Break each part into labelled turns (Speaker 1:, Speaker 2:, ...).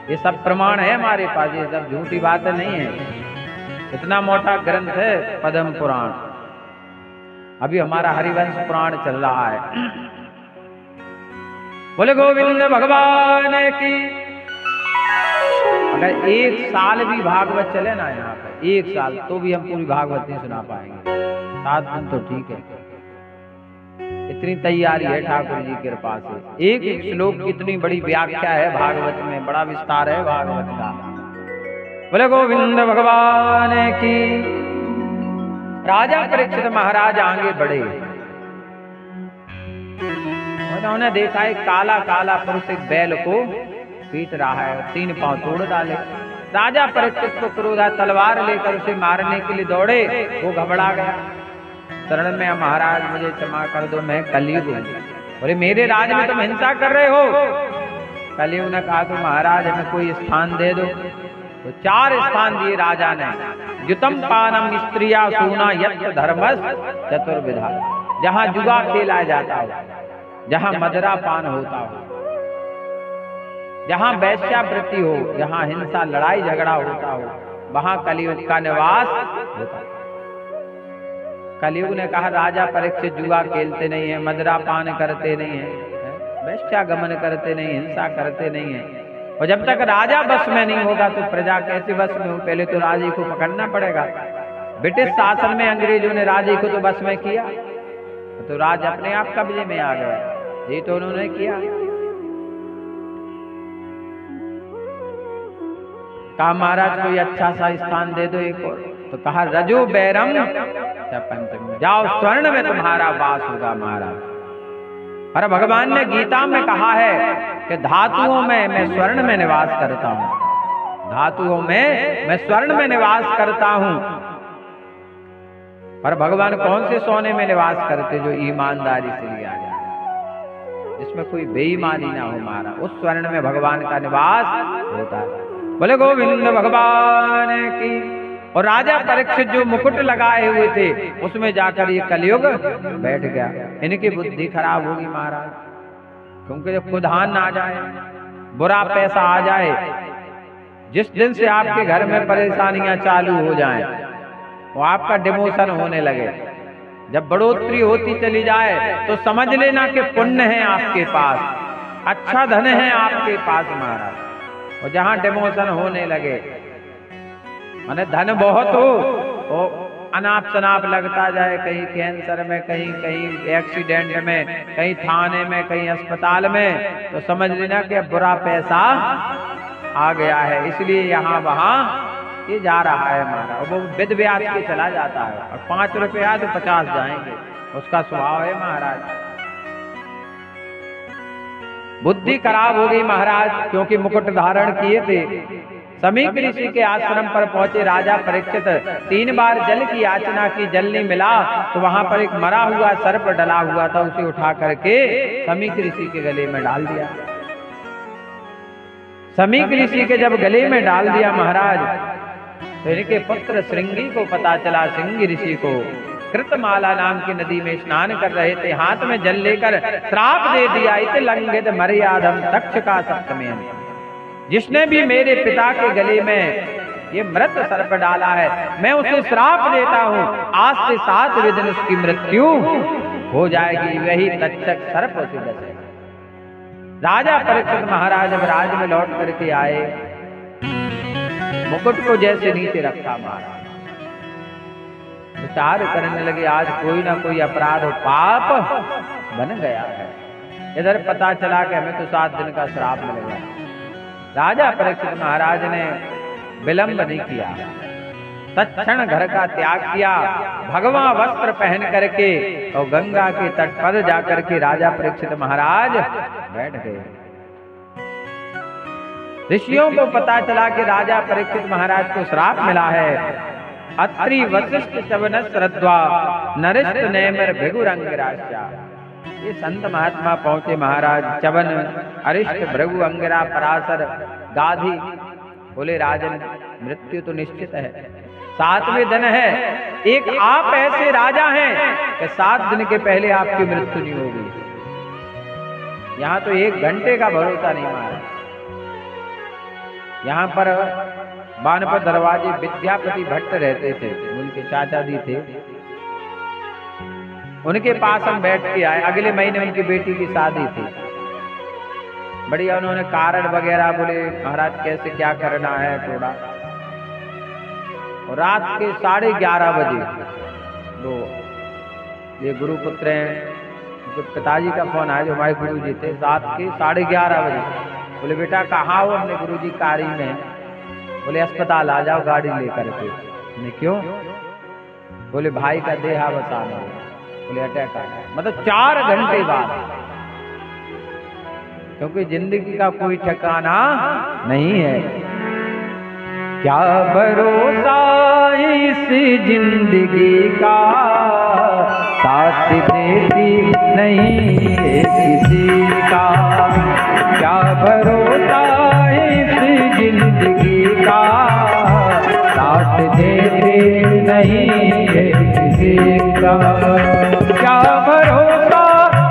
Speaker 1: ये सब प्रमाण है हमारे पास, ये सब झूठी बातें नहीं है। इतना मोटा ग्रंथ है पद्म पुराण। अभी हमारा हरिवंश पुराण चल रहा है। बोले गोविंद भगवान की। अगर एक साल भी भागवत चले ना यहाँ पे, एक साल, तो भी हम पूरी भागवत नहीं सुना पाएंगे। 7 दिन तो ठीक है, इतनी तैयारी है ठाकुर जी की कृपा से। एक एक श्लोक की इतनी बड़ी व्याख्या है भागवत में, बड़ा विस्तार है भागवत का। बोले गोविंद भगवान की। राजा परीक्षित महाराज आगे बढ़े। उन्होंने देखा एक काला काला पुरुष एक बैल को पीट रहा है, 3 पांव तोड़ डाले। राजा परीक्षित को क्रोध आया, तलवार लेकर उसे मारने के लिए दौड़े। वो घबरा गया, शरण में महाराज मुझे क्षमा कर दो, मैं कलयुग हूं। बोले मेरे राज में तुम हिंसा कर रहे हो। कलयुग ने कहा तो महाराज हमें कोई स्थान दे दो। तो 4 स्थान दिए राजा ने। युतम पानम स्त्रिया सूना यत्र धर्मस चतुर्विधा। जहां जुआ खेला जाता हो, जहां मदरा पान होता हो, जहां वैश्यावृत्ति हो, जहां हिंसा लड़ाई झगड़ा होता हो, वहां कलयुग का निवास होता है। कलयुग ने कहा राजा परीक्षित जुआ खेलते नहीं है, मदरा पान करते नहीं है, वैश्यागमन करते नहीं, हिंसा करते नहीं है। और जब तक राजा बस में नहीं होगा तो प्रजा कैसे बस में हो? पहले तो राजे को पकड़ना पड़ेगा। ब्रिटिश शासन में अंग्रेजों ने राजे को तो बस में किया, तो राज अपने आप कब्जे में आ गया। ये तो उन्होंने किया। कहा महाराज कोई अच्छा सा स्थान दे दो एक और। तो कहा रजो बैरम पंचम, जाओ स्वर्ण में तुम्हारा वास होगा महाराज। अरे भगवान ने गीता में कहा है कि धातुओं में मैं स्वर्ण में निवास करता हूं, धातुओं में मैं स्वर्ण में निवास करता हूं। पर भगवान कौन से सोने में निवास करते? जो ईमानदारी से लिया जाए, जिसमें कोई बेईमानी ना हो महाराज, उस स्वर्ण में भगवान का निवास होता है। बोले गोविंद भगवान की। और राजा परीक्षित जो मुकुट लगाए हुए थे उसमें जाकर ये कलयुग बैठ गया। इनकी बुद्धि खराब होगी महाराज, क्योंकि जब खुदान आ जाए, बुरा पैसा आ जाए, जिस दिन से आपके घर में परेशानियां चालू हो जाएं, वो आपका डिमोशन होने लगे, जब बढ़ोतरी होती चली जाए, तो समझ लेना कि पुण्य है आपके पास, अच्छा धन है आपके पास महाराज। और जहां डिमोशन होने लगे, माने धन बहुत हो, वो अनाप शनाप लगता जाए, कहीं कैंसर में, कहीं कहीं एक्सीडेंट में, कहीं थाने में, कहीं अस्पताल में, तो समझ लेना कि बुरा पैसा आ गया है। इसलिए यहाँ वहाँ ये जा रहा है हमारा, और वो विद ब्याज के चला जाता है। और 5 रुपया तो 50 जाएंगे, उसका स्वभाव है महाराज। बुद्धि खराब हो गई महाराज, क्योंकि मुकुट धारण किए थे। समीक ऋषि के आश्रम पर पहुंचे राजा परीक्षित। 3 बार जल की याचना की, जल नहीं मिला, तो वहां पर एक मरा हुआ सर्प डला हुआ था, उसे उठा करके समीक ऋषि के गले में डाल दिया। समीक ऋषि के जब गले में डाल दिया महाराज, तो इनके पुत्र श्रृंगी को पता चला, श्रृंगी ऋषि को। कृतमाला नाम की नदी में स्नान कर रहे थे, हाथ में जल लेकर श्राप दे दिया, इत लंघित मर्यादम तक्षका सप्तमे। जिसने भी मेरे पिता के गले में ये मृत सर्प डाला है, मैं उसे श्राप देता हूं, आज से 7 दिन उसकी मृत्यु हो जाएगी, वही तक्षक सर्प उसे डसे। राजा परीक्षित महाराज जब राज में लौट करके आए, मुकुट को जैसे नीचे रखा महाराज, विचार करने लगे आज कोई ना कोई अपराध हो, पाप बन गया है। इधर पता चला कि हमें तो 7 दिन का श्राप मिल गया। राजा परीक्षित महाराज ने विलंब नहीं किया, तत्क्षण घर का त्याग किया, भगवा वस्त्र पहन करके और गंगा के तट पर जाकर के राजा परीक्षित महाराज बैठ गए। ऋषियों को पता चला कि राजा परीक्षित महाराज को श्राप मिला है। अत्रि वशिष्ठ चवन श्रद्धा नरिष्ठ नेमिर भृगुरंगराश्या। ये संत महात्मा पहुंचे महाराज, चवन, अरिष्ट, भृगु, अंगिरा, पराशर, गाधी। बोले राजन मृत्यु तो निश्चित है, 7वें दिन है, एक आप ऐसे राजा हैं कि 7 दिन के पहले आपकी मृत्यु नहीं होगी। यहाँ तो 1 घंटे का भरोसा नहीं मारा। यहाँ पर बानपुर दरवाजे विद्यापति भट्ट रहते थे, उनके चाचा जी थे। उनके पास हम बैठ के आए। अगले महीने उनकी बेटी की शादी थी। बढ़िया उन्होंने कारण वगैरह बोले महाराज कैसे क्या करना है थोड़ा। और रात के 11:30 बजे तो ये गुरुपुत्र हैं, उनके पिताजी का फोन आया जो हमारे गुरु जी थे। रात के 11:30 बजे बोले बेटा कहाँ हो? हमने गुरु जी कारी में। बोले अस्पताल आ जाओ गाड़ी लेकर के। हमने क्यों? बोले भाई का देहावसान हो। बोले अटैक आ गया। मतलब 4 घंटे बाद, क्योंकि जिंदगी का कोई ठिकाना नहीं है। क्या भरोसा इस जिंदगी का, साथ देती नहीं है किसी का। क्या भरोसा इस जिंदगी का, साथ देती नहीं है किसी का। क्या भरोसा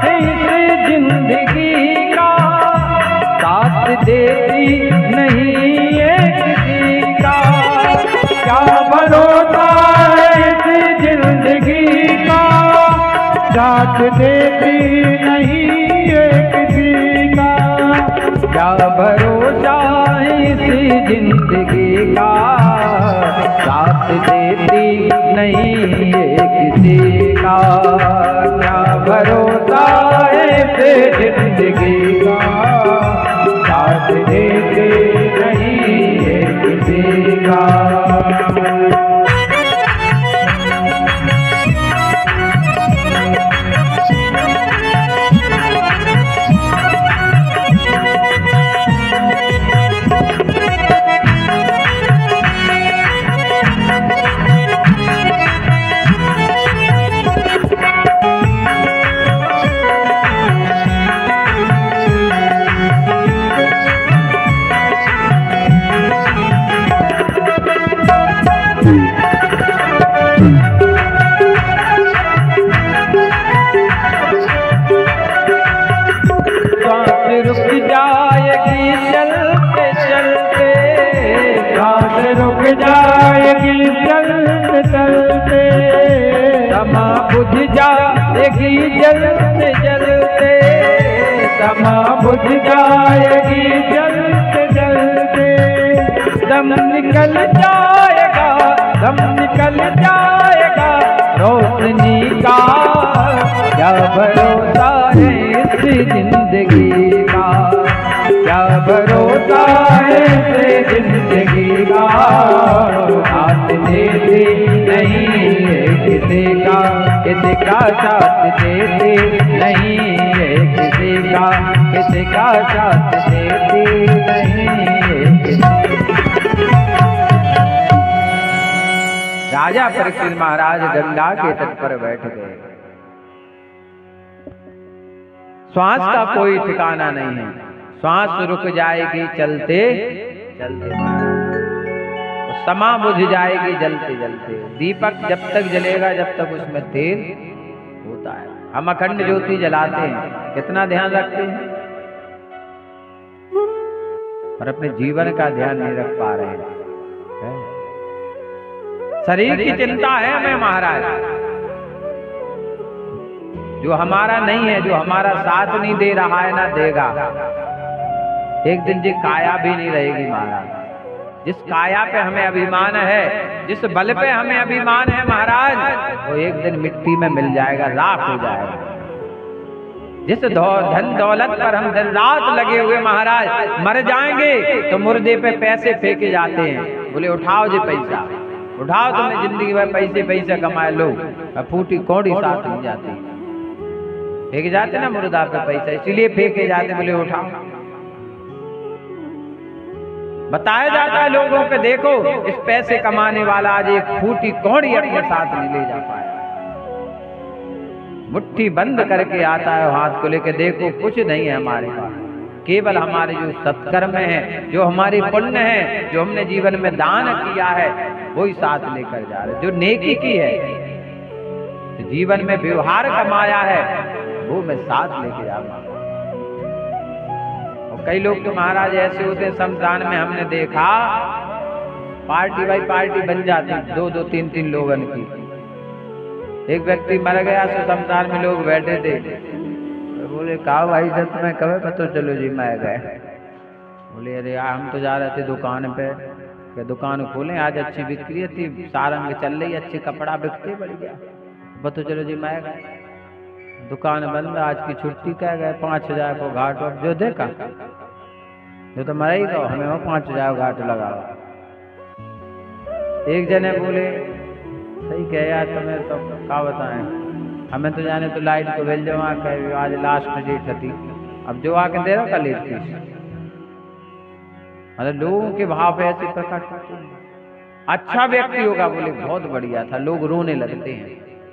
Speaker 1: इस जिंदगी का, साथ देती नहीं है किसी का। क्या भरोसा इस जिंदगी का, साथ देती नहीं है किसी का। क्या भरोसा इस जिंदगी का, साथ देती नहीं है किसी का। क्या भरोसा इस जिंदगी का, साथ देती नहीं है किसी का।
Speaker 2: जाएगी चलते चलते,
Speaker 1: समा बुझ जाएगी जलते जलते।
Speaker 2: समा बुझ जाएगी चलते चलते।
Speaker 1: दम निकल जाएगा, दम निकल जाएगा रोशनी का। क्या भरोसा है इस जिंदगी का, क्या भरोसा है इस जिंदगी का। साथ देते नहीं है किसी का, किसी का साथ देते नहीं है किसी का, किसी का साथ देते नहीं है किसी। राजा परीक्षित महाराज गंगा के तट पर बैठ गए। श्वास का कोई ठिकाना नहीं है, श्वास रुक जाएगी चलते चलते। समा बुझ जाएगी जलते जलते। दीपक जब तक जलेगा जब तक उसमें तेल होता है। हम अखंड ज्योति जलाते हैं, कितना ध्यान रखते हैं, पर अपने जीवन का ध्यान नहीं रख पा रहे हैं। शरीर की चिंता है हमें महाराज, जो हमारा नहीं है, जो हमारा साथ नहीं दे रहा है ना देगा। एक दिन जी काया भी नहीं रहेगी महाराज। जिस काया पे हमें अभिमान है, जिस बल पे हमें अभिमान है महाराज, वो एक दिन मिट्टी में मिल जाएगा, राख हो जाएगा। जिस धन दौलत पर हम दिन रात लगे हुए महाराज, मर जाएंगे तो मुर्दे पे पैसे फेंके जाते हैं। बोले उठाओ जी पैसा, उठाओ, तुमने जिंदगी में पैसे पैसे कमाए, लो। फूटी कौड़ी साथ नहीं जाती, फेंके जाते ना मुर्दा पे पैसा, इसीलिए फेंके जाते। बोले उठाओ। बताया जाता है लोगों के, देखो इस पैसे कमाने वाला आज एक फूटी कौड़ी अपने साथ नहीं ले जा पाया। मुट्ठी बंद करके आता है हाथ को लेके, देखो कुछ नहीं है हमारे पास, केवल हमारे जो सत्कर्म है, जो हमारे पुण्य है, जो हमने जीवन में दान किया है, वही साथ लेकर जा रहे। जो नेकी की है, जो जीवन में व्यवहार कमाया है, वो मैं साथ लेके जाऊंगा। कई लोग तो महाराज ऐसे होते शमशान में, हमने देखा पार्टी बाई पार्टी बन जाती, 2-2, 3-3 लोगन की। एक व्यक्ति मर गया तो शमशान में लोग बैठे थे, तो बोले कहा भाई साहब तुम्हें कब पता चलो जी मैं गए? बोले अरे यार हम तो जा रहे थे दुकान पे, क्या दुकान खोलें आज, अच्छी बिक्री थी, सारंग चल रही, अच्छे कपड़ा बिकते, बढ़िया, पता चलो जी मैं गए, दुकान बंद, आज की छुट्टी कह गए, 5000 को घाट। अब जो देखा जो तो मरा ही, तो हमें वो 5000 घाट लगाओ। एक जने बोले सही कह यार, तुम्हें तो क्या बताएं, हमें तो जाने तो लाइट को भेज दो, आज लास्ट डेट थी, अब जो आके दे रहा कल एक फीस। मतलब लोगों के भाव ऐसे प्रकट होते हैं। अच्छा व्यक्ति होगा, बोले बहुत बढ़िया था, लोग रोने लगते हैं।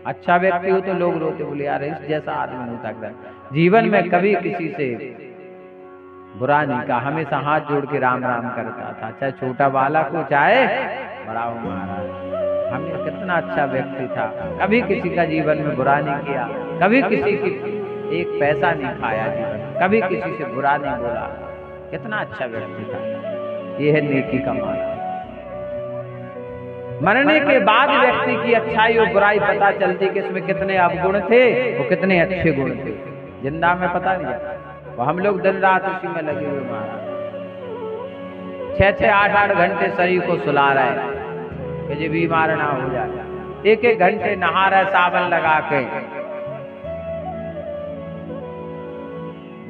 Speaker 1: अच्छा व्यक्ति हो तो लोग रोते, बोले यार इस जैसा आदमी नहीं सकता। जीवन में कभी किसी से बुरा नहीं कहा, हमेशा हाथ जोड़ के राम राम करता था, चाहे छोटा बालक हो चाहे बड़ा हो। महाराज हमें कितना अच्छा व्यक्ति था, कभी किसी का जीवन में बुरा नहीं किया, कभी किसी की एक पैसा नहीं खाया जीवन, कभी किसी से बुरा नहीं बोला, कितना अच्छा व्यक्ति था। ये है नेकी का मार्ग। मरने के बाद व्यक्ति की अच्छाई और बुराई पता चलती कि इसमें कितने अवगुण थे और कितने अच्छे गुण थे। जिंदा में पता नहीं चलता, तो हम लोग दिन रात उसी में लगे हुए। महाराज 6-6, 8-8 घंटे शरीर को सुला रहे कि जी बीमार ना हो जाए, 1-1 घंटे नहा रहे साबन लगा के,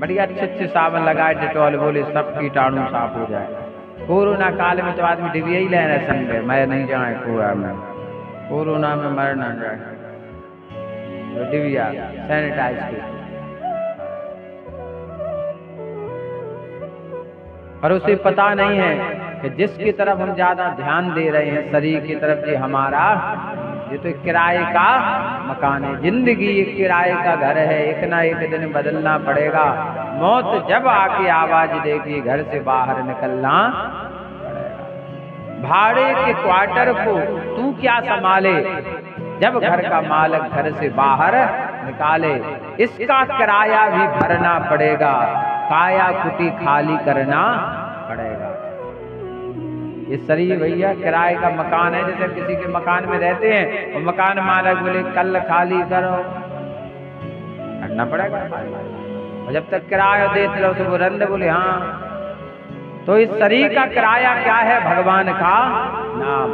Speaker 1: बढ़िया अच्छे साबन लगाए, डेटॉल, बोले सब कीटाणु साफ हो जाए। कोरोना काल में तो आदमी डिबिया ही ले रहे संगे, मैं नहीं जाए कुआ में, कोरोना में मर ना जाए, तो डिबिया सैनिटाइज के। पर उसे पता नहीं है कि जिसकी तरफ हम ज्यादा ध्यान दे रहे हैं शरीर की तरफ, ये हमारा ये तो किराए का मकान है, जिंदगी एक किराए का घर है, एक ना एक दिन बदलना पड़ेगा। मौत जब आके आवाज देगी घर से बाहर निकलना पड़ेगा। भाड़े के क्वार्टर को तू क्या संभाले जब घर का मालिक घर से बाहर निकाले, इसका किराया भी भरना पड़ेगा, काया कुटी खाली करना पड़ेगा। ये शरीर भैया किराए का मकान है, जैसे किसी के मकान में रहते हैं और मकान मालिक बोले कल खाली करो, करना पड़ेगा। और जब तक किराया देते रहो तो वो रंद बोले हाँ। तो इस शरीर का किराया क्या है? भगवान का नाम।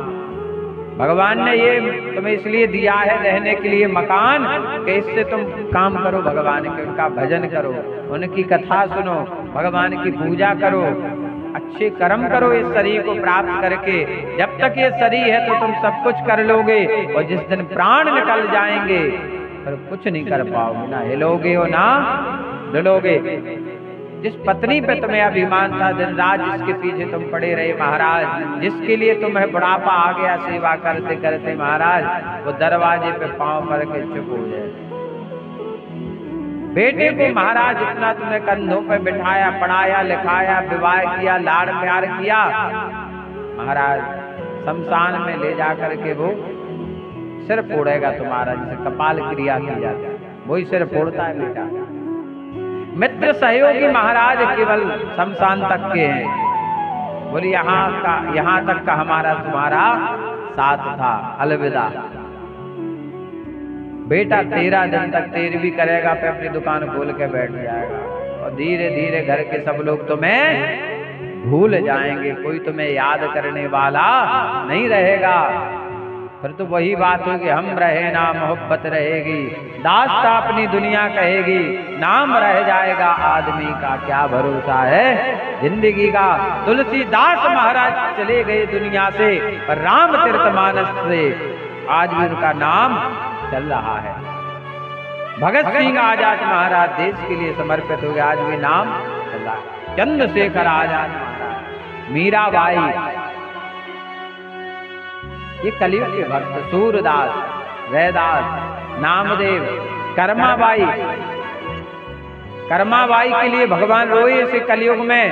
Speaker 1: भगवान ने ये तुम्हें इसलिए दिया है रहने के लिए मकान कि इससे तुम काम करो भगवान के, उनका भजन करो, उनकी कथा सुनो, भगवान की पूजा करो, अच्छे कर्म करो इस शरीर को प्राप्त करके। जब तक ये शरीर है तो तुम सब कुछ कर लोगे, और जिस दिन प्राण निकल जाएंगे फिर कुछ नहीं कर पाओगे, ना हिलोगे हो ना डलोगे। जिस पत्नी पे तुम्हें अभिमान था, दिन रात जिसके पीछे तुम पड़े रहे महाराज, जिसके लिए तुम्हें बुढ़ापा आ गया सेवा करते करते महाराज, वो दरवाजे पे पांव पड़ के चुप हो जाए। बेटे को महाराज इतना तुमने कंधों पे बिठाया, पढ़ाया, लिखाया, विवाह किया, लाड़ प्यार किया, महाराज शमशान में ले जा करके वो सिर फोड़ेगा तुम्हारा, जिसे कपाल क्रिया की जाती है, वही सिर फोड़ता है बेटा। मित्र सहयोगी महाराज केवल शमशान तक के हैं, बोली यहाँ तक का हमारा तुम्हारा साथ था, अलविदा। बेटा 13 दिन तक 13वीं करेगा, फिर अपनी दुकान खोल के बैठ जाएगा, और धीरे धीरे घर के सब लोग तुम्हें भूल जाएंगे, कोई तुम्हें याद करने वाला नहीं रहेगा। फिर तो वही बात होगी, हम रहे ना मोहब्बत रहेगी, दास्ता अपनी दुनिया कहेगी, नाम रह जाएगा आदमी का क्या भरोसा है जिंदगी का। तुलसीदास महाराज चले गए दुनिया से, पर रामचरितमानस से आज भी उनका नाम चल रहा है। भगत सिंह आजाद महाराज देश के लिए समर्पित हो गए, आज भी नाम चल रहा है। चंद्रशेखर आजाद महाराज, मीराबाई, ये कलयुग के भक्त, सूरदास, रैदास, नामदेव, कर्माबाई। कर्माबाई के लिए भगवान रोए से कलयुग में।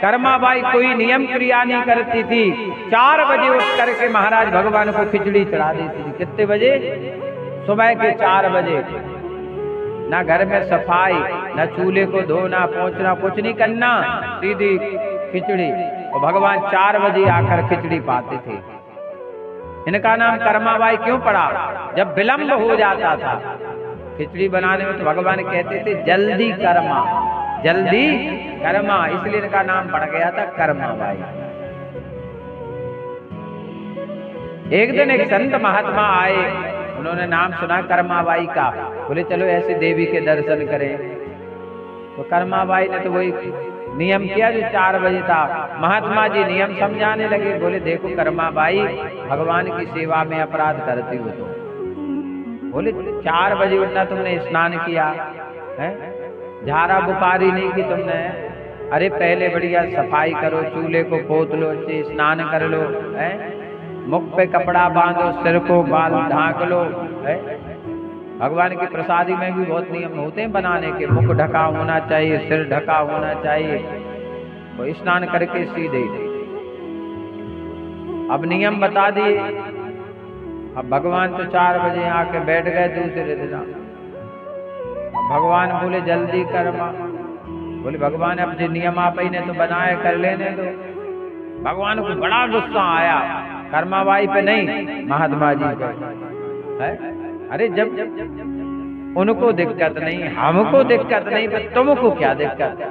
Speaker 1: कर्माबाई कोई नियम क्रिया नहीं करती थी, 4 बजे उठ करके महाराज भगवान को खिचड़ी चढ़ा देती थी। कितने बजे? सुबह के 4 बजे। ना घर में सफाई, न चूल्हे को धोना पोंछना कुछ नहीं करना, सीधी खिचड़ी। और भगवान 4 बजे आकर खिचड़ी पाते थे। इनका नाम कर्माबाई क्यों पड़ा? जब विलंब हो जाता था खिचड़ी बनाने में तो भगवान कहते थे जल्दी कर्मा, जल्दी कर्मा, इसलिए इनका नाम पड़ गया था कर्माबाई। एक दिन एक संत महात्मा आए, उन्होंने नाम सुना कर्माबाई का, बोले चलो ऐसे देवी के दर्शन करें। तो कर्माबाई ने तो वही नियम किया जो 4 बजे था। महात्मा जी नियम समझाने लगे, बोले देखो कर्माबाई, भगवान की सेवा में अपराध करती हो तुम। बोले 4 बजे उठना तुमने स्नान किया है, झाड़ा बुखारी नहीं की तुमने, अरे पहले बढ़िया सफाई करो, चूल्हे को पोत लो, अच्छे स्नान कर लो, है मुख पे कपड़ा बांधो, सिर को बाल ढांक लो, है। भगवान की प्रसादी में भी बहुत नियम होते हैं बनाने के, मुख ढका होना चाहिए, सिर ढका होना चाहिए, वो स्नान करके सीधे। अब नियम बता दिए। अब भगवान तो 4 बजे आके बैठ गए दूसरे दिन। भगवान बोले जल्दी कर्मा, बोले भगवान अब जो नियम आप ही ने तो बनाए कर लेने दो। भगवान को बड़ा गुस्सा आया, कर्माबाई पे नहीं महात्मा जी पे, है। अरे जब उनको दिक्कत नहीं, हमको दिक्कत नहीं, पर तुमको क्या दिक्कत?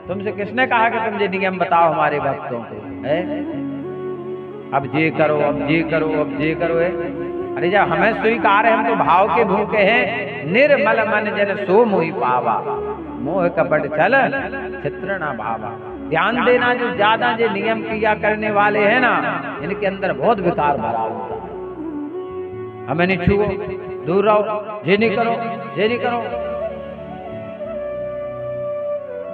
Speaker 1: तुमसे किसने कहा कि तुम ये नियम बताओ हमारे भक्तों को, है? अब जे करो, अब जे करो, अब जे करो, है। अरे जब हमें स्वीकार है, हम तो भाव के भूखे हैं। निर्मल मन जन सो मोहि पावा, मोह कपट छल चित्र न भावा। ध्यान देना, जो ज्यादा जो नियम किया करने वाले हैं ना, इनके अंदर बहुत विकार भरा होता है। हमें नहीं छुओ, दूर रहो, ये नहीं करो, ये नहीं करो।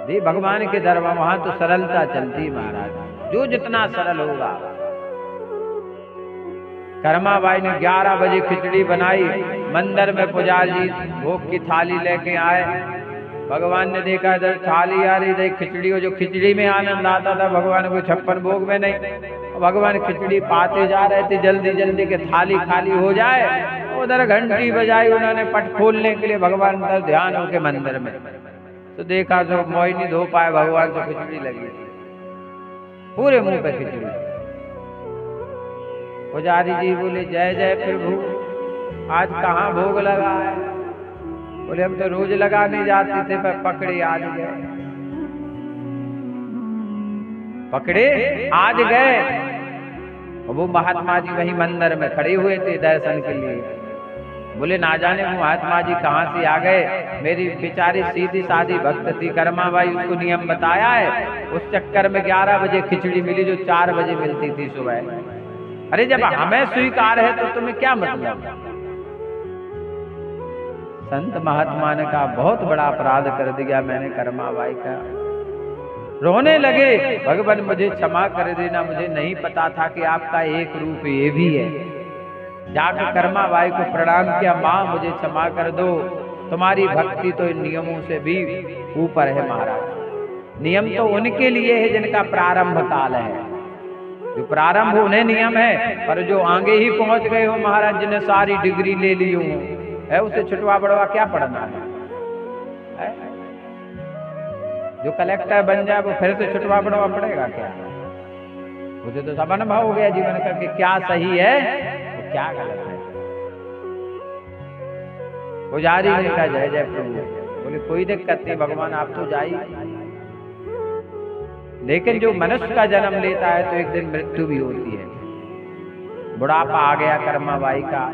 Speaker 1: जी भगवान के दरबार वहां तो सरलता चलती महाराज, जो जितना सरल होगा। कर्माबाई ने 11 बजे खिचड़ी बनाई, मंदिर में पुजारी भोग की थाली लेके आए। भगवान ने देखा इधर थाली आ रही, देख खिचड़ी हो, जो खिचड़ी में आनंद आता था भगवान को 56 भोग में नहीं। भगवान खिचड़ी पाते जा रहे थे जल्दी जल्दी के थाली खाली हो जाए। उधर घंटी बजाई उन्होंने पट खोलने के लिए, भगवान उधर ध्यान होके मंदिर में, तो देखा जो मोही नहीं धो पाए, भगवान से खिचड़ी लगी पूरे मुंह पे खिचड़ी। पुजारी जी बोले जय जय प्रभु, आज कहाँ भोग लगा है? बोले हम तो रोज लगाने जाते थे, पर पकड़े आज गए, पकड़े आज गए। और वो महात्मा जी वहीं मंदिर में खड़े हुए थे दर्शन के लिए। बोले ना जाने वो महात्मा जी कहाँ से आ गए। मेरी बेचारी सीधी सादी भक्त थी कर्माबाई, उसको नियम बताया है, उस चक्कर में 11 बजे खिचड़ी मिली जो 4 बजे मिलती थी सुबह। अरे जब हमें स्वीकार है तो तुम्हें क्या मतलब? संत महात्मा ने कहा बहुत बड़ा अपराध कर दिया मैंने कर्माबाई का। रोने लगे, भगवान मुझे क्षमा कर देना, मुझे नहीं पता था कि आपका एक रूप ये भी है। जाकर कर्माबाई को प्रणाम किया, माँ मुझे क्षमा कर दो, तुम्हारी भक्ति तो इन नियमों से भी ऊपर है महाराज। नियम तो उनके लिए है जिनका प्रारंभ काल है, जो प्रारंभ उन्हें नियम है, पर जो आगे ही पहुंच गए हो महाराज, जिन्हें सारी डिग्री ले ली हो, है उसे छुटवा बड़वा क्या पढ़ना है? जो कलेक्टर बन जाए वो फिर से छुटवा बड़वा पड़ेगा क्या? मुझे तो सब अनुभव हो गया जीवन का कि क्या सही है तो क्या गलत है। पुजारी ने कहा जय जय प्रभु। बोले कोई दिक्कत नहीं भगवान, आप तो जाइए, लेकिन जो मनुष्य का जन्म लेता है तो एक दिन मृत्यु भी होती है। बुढ़ापा आ गया कर्माबाई का,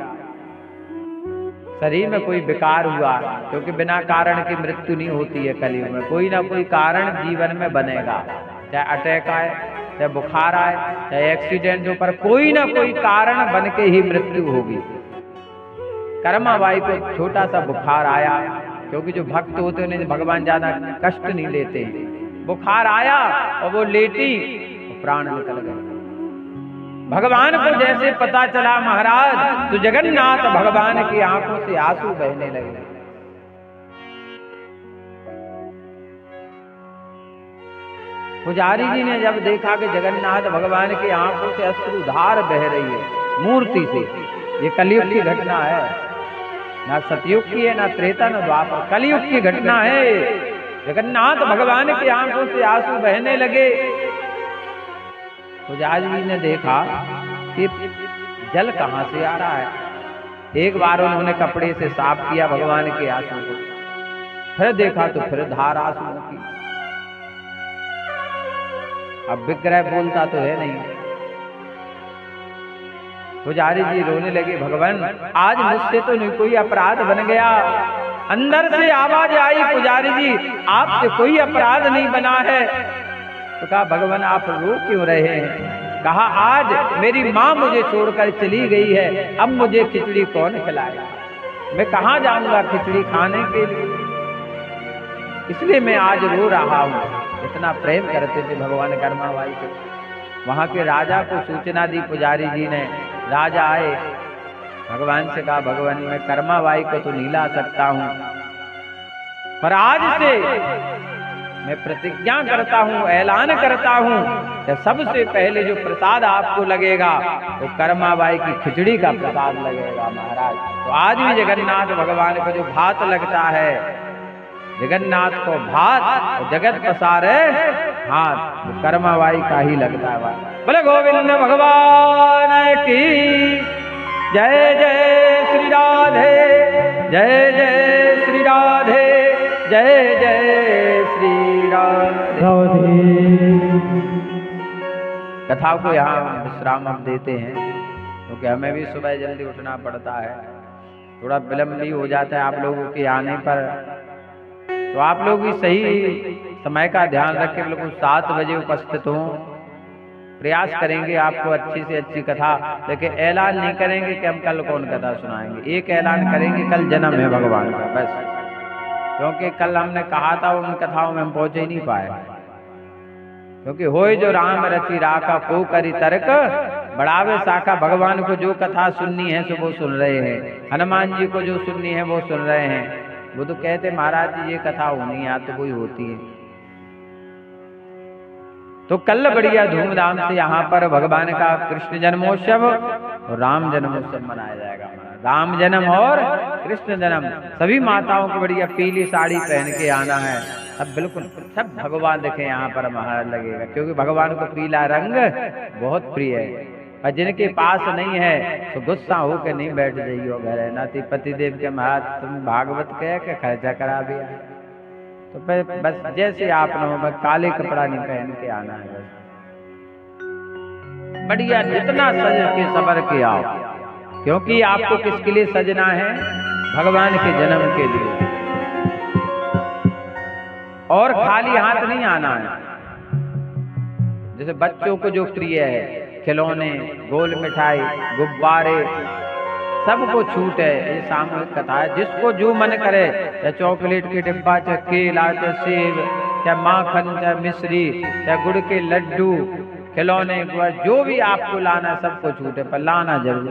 Speaker 1: शरीर में कोई विकार हुआ, क्योंकि बिना कारण की मृत्यु नहीं होती है कलयुग में। कोई ना कोई कारण जीवन में बनेगा, चाहे अटैक आए, चाहे बुखार आए, चाहे एक्सीडेंट हो, पर कोई ना कोई कारण बन के ही मृत्यु होगी। कर्माबाई को छोटा सा बुखार आया, क्योंकि जो भक्त होते हैं उन्हें भगवान ज्यादा कष्ट नहीं लेते। बुखार आया और वो लेटी, प्राण निकल गए। भगवान को जैसे पता चला महाराज, तो जगन्नाथ भगवान की आंखों से आंसू बहने लगे। पुजारी जी ने जब देखा कि जगन्नाथ भगवान की आंखों से अश्रुधार बह रही है मूर्ति से, ये कलयुग की घटना है, ना सतयुग की है, ना त्रेता, ना द्वापर, कलयुग की घटना है। जगन्नाथ भगवान की आंखों से आंसू बहने लगे। पुजारी जी ने देखा कि जल कहां से आ रहा है। एक बार उन्होंने कपड़े से साफ किया भगवान के आंसू को, फिर देखा तो फिर धार आंसू की। अब विग्रह बोलता तो है नहीं। पुजारी जी रोने लगे, भगवान आज मुझसे तो नहीं कोई अपराध बन गया। अंदर से आवाज आई, पुजारी जी आपसे कोई अपराध नहीं बना है। तो कहा भगवान आप रो क्यों रहे हैं? कहा आज मेरी माँ मुझे छोड़कर चली गई है, अब मुझे खिचड़ी कौन खिलाएगा? मैं कहाँ जाऊंगा खिचड़ी खाने के लिए, इसलिए मैं आज रो रहा हूँ। इतना प्रेम करते थे भगवान कर्माबाई से। वहां के राजा को सूचना दी पुजारी जी ने। राजा आए, भगवान से कहा भगवान मैं कर्माबाई को तो नहीं ला सकता हूँ, पर आज से मैं प्रतिज्ञा करता हूँ, ऐलान करता हूँ कि सबसे पहले जो प्रसाद आपको लगेगा वो कर्माबाई की खिचड़ी का प्रसाद लगेगा महाराज। तो आज भी जगन्नाथ भगवान को जो भात लगता है, जगन्नाथ को भात और जगत पसारे हाथ, वो कर्माबाई का ही लगता है। बोले गोविंद भगवान की जय जय श्री राधे, जय जय श्री राधे, जय जय श्री राधे। कथा को यहाँ विश्राम हम देते हैं क्योंकि हमें भी सुबह जल्दी उठना पड़ता है, थोड़ा विलम्ब भी हो जाता है आप लोगों के आने पर। तो आप लोग भी सही समय का ध्यान रखें, बिल्कुल 7 बजे उपस्थित हों। प्रयास करेंगे आपको अच्छी से अच्छी कथा, लेकिन ऐलान नहीं करेंगे कि हम कल कौन कथा सुनाएंगे। एक ऐलान करेंगे कल जन्म है भगवान का, बस। क्योंकि कल हमने कहा था उन कथाओं में हम पहुंच ही नहीं पाए, क्योंकि होए जो राम रचि राखा को करी तर्क बढ़ावे शाखा। भगवान को जो कथा सुननी है सो वो सुन रहे हैं, हनुमान जी को जो सुननी है वो सुन रहे हैं। वो तो कहते महाराज जी ये कथा होनी है, तो कोई होती है। तो कल बढ़िया धूमधाम से यहाँ पर भगवान का कृष्ण जन्मोत्सव और राम जन्मोत्सव मनाया जाएगा। राम जन्म और कृष्ण जन्म, सभी माताओं को बढ़िया पीली साड़ी पहन के आना है। अब बिल्कुल सब भगवान देखे यहाँ पर महाराज लगेगा, क्योंकि भगवान को पीला रंग बहुत प्रिय है। और जिनके पास नहीं है तो गुस्सा हो के नहीं बैठ जाइयो घर, नाती पतिदेव के महाराज तुम भागवत कह के खर्चा करा भी आए। तो बस जैसे आप लोगों काले कपड़ा नहीं पहन के आना है, बस बढ़िया जितना सज के सबर के आओ, क्योंकि आपको किसके लिए सजना है? भगवान के जन्म के लिए। और खाली हाथ नहीं आना है। जैसे बच्चों को जो प्रिय है, खिलौने, गोल मिठाई, गुब्बारे, सबको छूट है। ये सामूहिक कथा है, जिसको जो मन करे, चाहे चॉकलेट के डिब्बा, चाहे केला, चाहे सेब, चाहे माखन, चाहे मिश्री, चाहे गुड़ के लड्डू, खिलौने, जो भी आपको लाना सबको छूट है, पर लाना जरूर,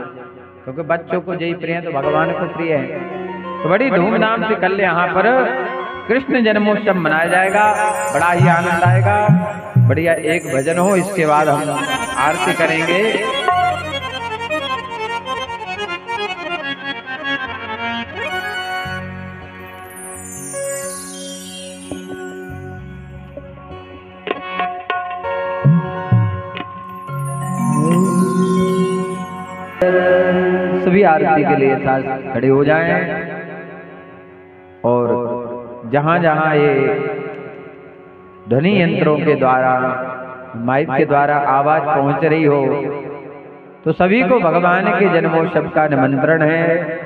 Speaker 1: क्योंकि बच्चों को यही प्रिय है तो भगवान को प्रिय है। तो बड़ी धूमधाम से कल यहाँ पर कृष्ण जन्मोत्सव मनाया जाएगा, बड़ा ही आनंद आएगा। बढ़िया एक भजन हो, इसके बाद हम आरती करेंगे। सभी आरती के लिए खड़े हो जाएं और जहां जहां ये ध्वनि यंत्रों के द्वारा, माइक के द्वारा आवाज पहुंच रही हो, तो सभी को भगवान के जन्मोत्सव का निमंत्रण है।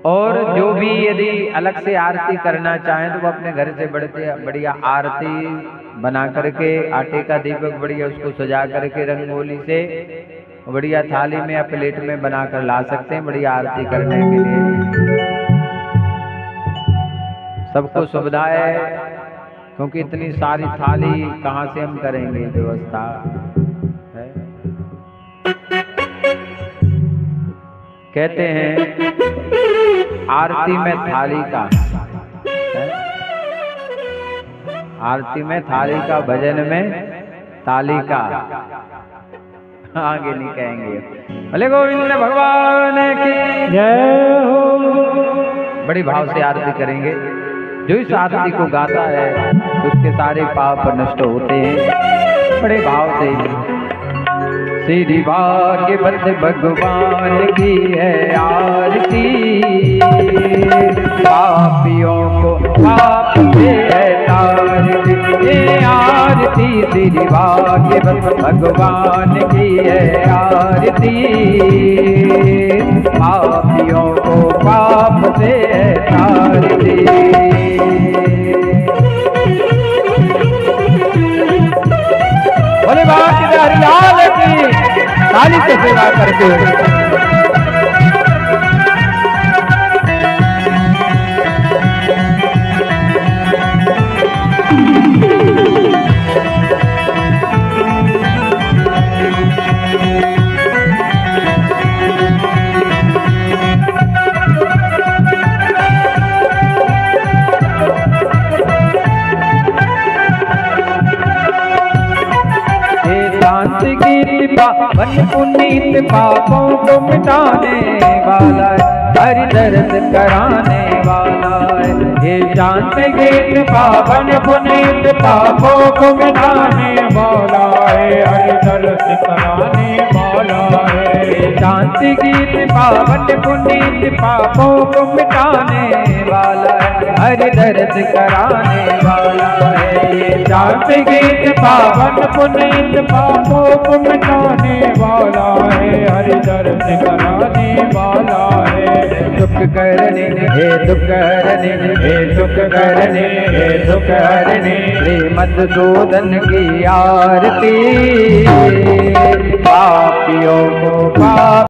Speaker 1: और जो भी यदि अलग से आरती करना चाहें तो वो अपने घर से बढ़िया आरती बना करके, आटे का दीपक बढ़िया उसको सजा करके रंगोली से बढ़िया थाली में या प्लेट में बनाकर ला सकते हैं बढ़िया आरती करने के लिए। सबको सुविधा है, क्योंकि इतनी सारी थाली कहाँ से हम करेंगे व्यवस्था है। कहते हैं आरती में थाली का है? आरती में थाली का, भजन में ताली का। आगे नहीं कहेंगे। भले गोविंद भगवान की
Speaker 2: जय हो।
Speaker 1: बड़ी भाव से आरती करेंगे। जो इस आरती को गाता है उसके सारे पाप नष्ट होते हैं। बड़े भाव से श्री भाग्यवत भगवान की है आरती, पापियों को पाप से है तारती। ये आरती श्री भाग्यवत भगवान की है आरती, पापियों को पाप से है तारती। बोले बाबा केदारी लाल की ताली से सेवा करते हुए। पावन पुनीत पापों को मिटाने वाला है, हरि दर्द कराने वाला है। ये शांत गीत पावन पुनीत पापों को मिटाने वाला है, हरि दर्द कराने वाला है। ये शांत गीत पावन पुनीत पापों को मिटाने वाला है, हरि दर्द कराने वाला है। ये शांत गीत पावन पुनीत पापों को मिटाने वाला है, हरि दर्द कराने वाला है। दुख करने हे दुख करने हे दुख करने हे दुख हरने श्री मधुसूदन की आरती, पापियों को पाप